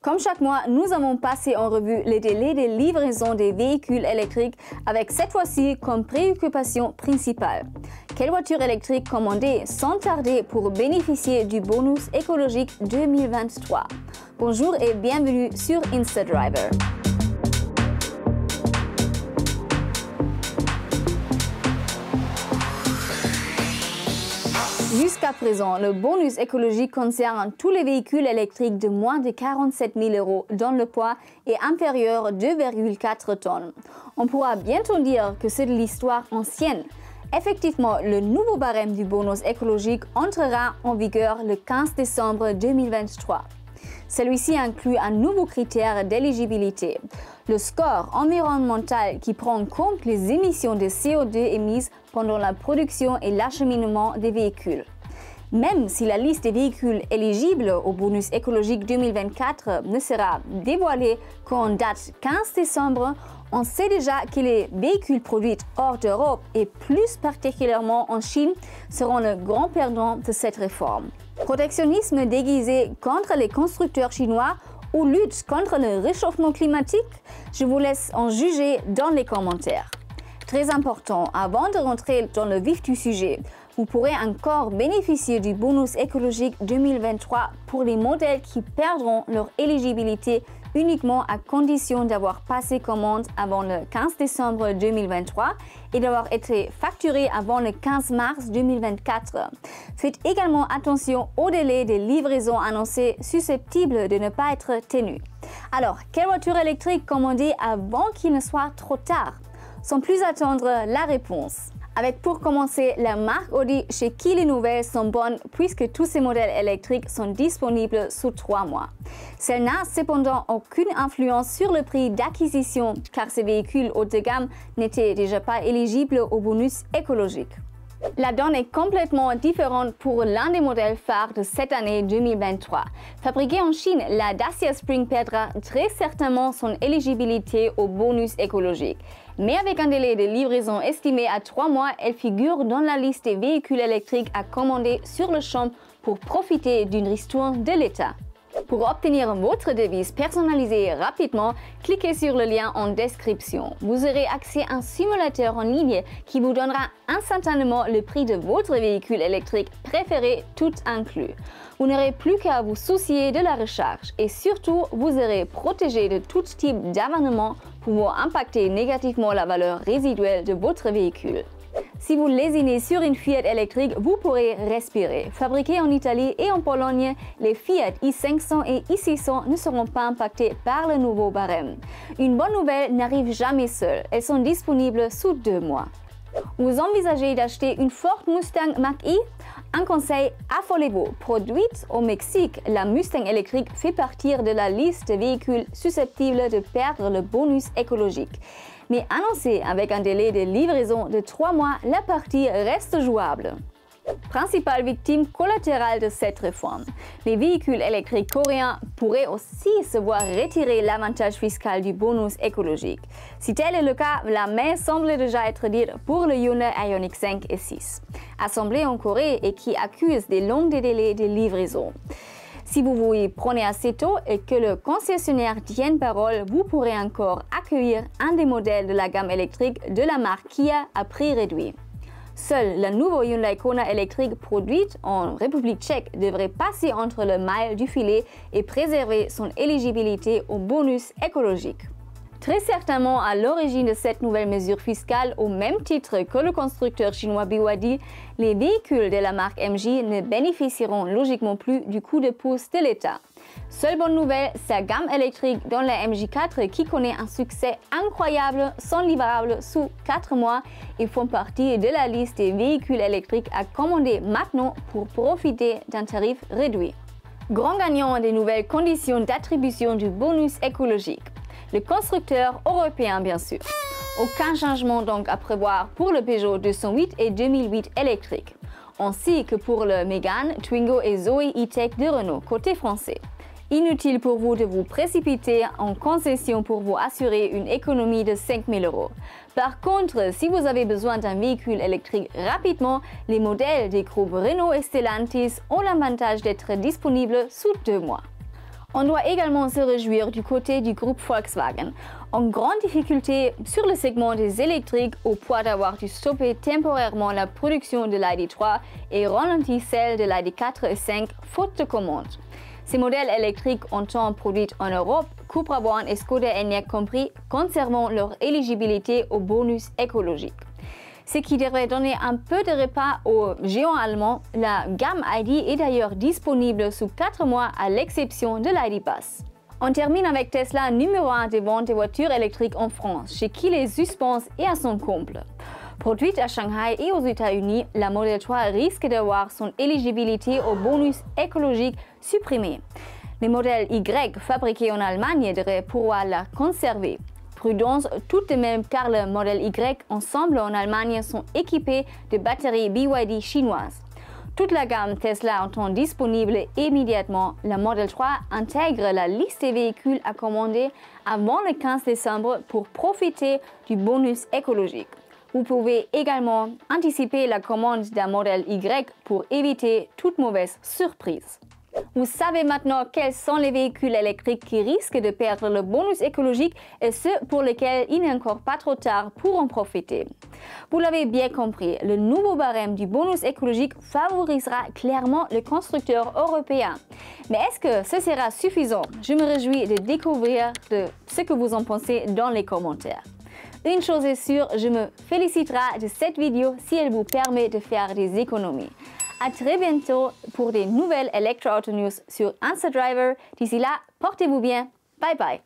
Comme chaque mois, nous avons passé en revue les délais de livraison des véhicules électriques avec cette fois-ci comme préoccupation principale. Quelle voiture électrique commander sans tarder pour bénéficier du bonus écologique 2023? Bonjour et bienvenue sur InstaDriver. Jusqu'à présent, le bonus écologique concerne tous les véhicules électriques de moins de 47 000 € dont le poids est inférieur à 2,4 tonnes. On pourra bientôt dire que c'est de l'histoire ancienne. Effectivement, le nouveau barème du bonus écologique entrera en vigueur le 15 décembre 2023. Celui-ci inclut un nouveau critère d'éligibilité, le score environnemental qui prend en compte les émissions de CO2 émises pendant la production et l'acheminement des véhicules. Même si la liste des véhicules éligibles au bonus écologique 2024 ne sera dévoilée qu'en date 15 décembre, on sait déjà que les véhicules produits hors d'Europe et plus particulièrement en Chine seront le grand perdant de cette réforme. Protectionnisme déguisé contre les constructeurs chinois ou lutte contre le réchauffement climatique? Je vous laisse en juger dans les commentaires. Très important, avant de rentrer dans le vif du sujet, vous pourrez encore bénéficier du bonus écologique 2023 pour les modèles qui perdront leur éligibilité uniquement à condition d'avoir passé commande avant le 15 décembre 2023 et d'avoir été facturé avant le 15 mars 2024. Faites également attention aux délais de livraison annoncés susceptibles de ne pas être tenus. Alors, quelle voiture électrique commander avant qu'il ne soit trop tard? Sans plus attendre la réponse. Avec pour commencer la marque Audi chez qui les nouvelles sont bonnes puisque tous ces modèles électriques sont disponibles sous 3 mois. Celle n'a cependant aucune influence sur le prix d'acquisition car ces véhicules haut de gamme n'étaient déjà pas éligibles au bonus écologique. La donne est complètement différente pour l'un des modèles phares de cette année 2023. Fabriquée en Chine, la Dacia Spring perdra très certainement son éligibilité au bonus écologique. Mais avec un délai de livraison estimé à 3 mois, elle figure dans la liste des véhicules électriques à commander sur le champ pour profiter d'une ristourne de l'État. Pour obtenir votre devise personnalisée rapidement, cliquez sur le lien en description. Vous aurez accès à un simulateur en ligne qui vous donnera instantanément le prix de votre véhicule électrique préféré, tout inclus. Vous n'aurez plus qu'à vous soucier de la recharge et surtout, vous serez protégé de tout type d'avènement pouvant impacter négativement la valeur résiduelle de votre véhicule. Si vous lésinez sur une Fiat électrique, vous pourrez respirer. Fabriqués en Italie et en Pologne, les Fiat i500 et i600 ne seront pas impactés par le nouveau barème. Une bonne nouvelle n'arrive jamais seule. Elles sont disponibles sous 2 mois. Vous envisagez d'acheter une Ford Mustang Mach-E? Un conseil, affolez-vous. Produite au Mexique, la Mustang électrique fait partie de la liste des véhicules susceptibles de perdre le bonus écologique. Mais annoncée avec un délai de livraison de 3 mois, la partie reste jouable. Principale victime collatérale de cette réforme, les véhicules électriques coréens pourraient aussi se voir retirer l'avantage fiscal du bonus écologique. Si tel est le cas, la main semble déjà être dite pour le Hyundai Ioniq 5 et 6, assemblé en Corée et qui accuse des longs délais de livraison. Si vous vous y prenez assez tôt et que le concessionnaire tienne parole, vous pourrez encore accueillir un des modèles de la gamme électrique de la marque Kia à prix réduit. Seul le nouveau Hyundai Kona électrique produit en République tchèque devrait passer entre le mailles du filet et préserver son éligibilité au bonus écologique. Très certainement à l'origine de cette nouvelle mesure fiscale, au même titre que le constructeur chinois BYD, les véhicules de la marque MG ne bénéficieront logiquement plus du coup de pouce de l'État. Seule bonne nouvelle, sa gamme électrique dans la MG4 qui connaît un succès incroyable sont livrables sous 4 mois et font partie de la liste des véhicules électriques à commander maintenant pour profiter d'un tarif réduit. Grand gagnant des nouvelles conditions d'attribution du bonus écologique. Le constructeur européen bien sûr. Aucun changement donc à prévoir pour le Peugeot 208 et 2008 électrique, ainsi que pour le Mégane, Twingo et Zoe E-Tech de Renault côté français. Inutile pour vous de vous précipiter en concession pour vous assurer une économie de 5 000 €. Par contre, si vous avez besoin d'un véhicule électrique rapidement, les modèles des groupes Renault et Stellantis ont l'avantage d'être disponibles sous 2 mois. On doit également se réjouir du côté du groupe Volkswagen. En grande difficulté sur le segment des électriques au point d'avoir dû stopper temporairement la production de l'ID3 et ralentir celle de l'ID4 et 5 faute de commandes. Ces modèles électriques ont été produits en Europe, Cupra One et Skoda Enyaq compris, conservant leur éligibilité au bonus écologique. Ce qui devrait donner un peu de repas aux géants allemands. La gamme ID est d'ailleurs disponible sous 4 mois à l'exception de l'ID Pass. On termine avec Tesla, numéro 1 des ventes de voitures électriques en France, chez qui les suspense est à son comble. Produite à Shanghai et aux États-Unis, la Model 3 risque d'avoir son éligibilité au bonus écologique supprimée. Les modèles Y fabriqués en Allemagne devraient pouvoir la conserver. Prudence tout de même car le modèle Y ensemble en Allemagne sont équipés de batteries BYD chinoises. Toute la gamme Tesla étant disponible immédiatement, la Model 3 intègre la liste des véhicules à commander avant le 15 décembre pour profiter du bonus écologique. Vous pouvez également anticiper la commande d'un modèle Y pour éviter toute mauvaise surprise. Vous savez maintenant quels sont les véhicules électriques qui risquent de perdre le bonus écologique et ceux pour lesquels il n'est encore pas trop tard pour en profiter. Vous l'avez bien compris, le nouveau barème du bonus écologique favorisera clairement les constructeurs européens. Mais est-ce que ce sera suffisant? Je me réjouis de découvrir ce que vous en pensez dans les commentaires. Une chose est sûre, je me féliciterai de cette vidéo si elle vous permet de faire des économies. À très bientôt pour des nouvelles Electro Auto News sur InstaDriver. D'ici là, portez-vous bien. Bye bye.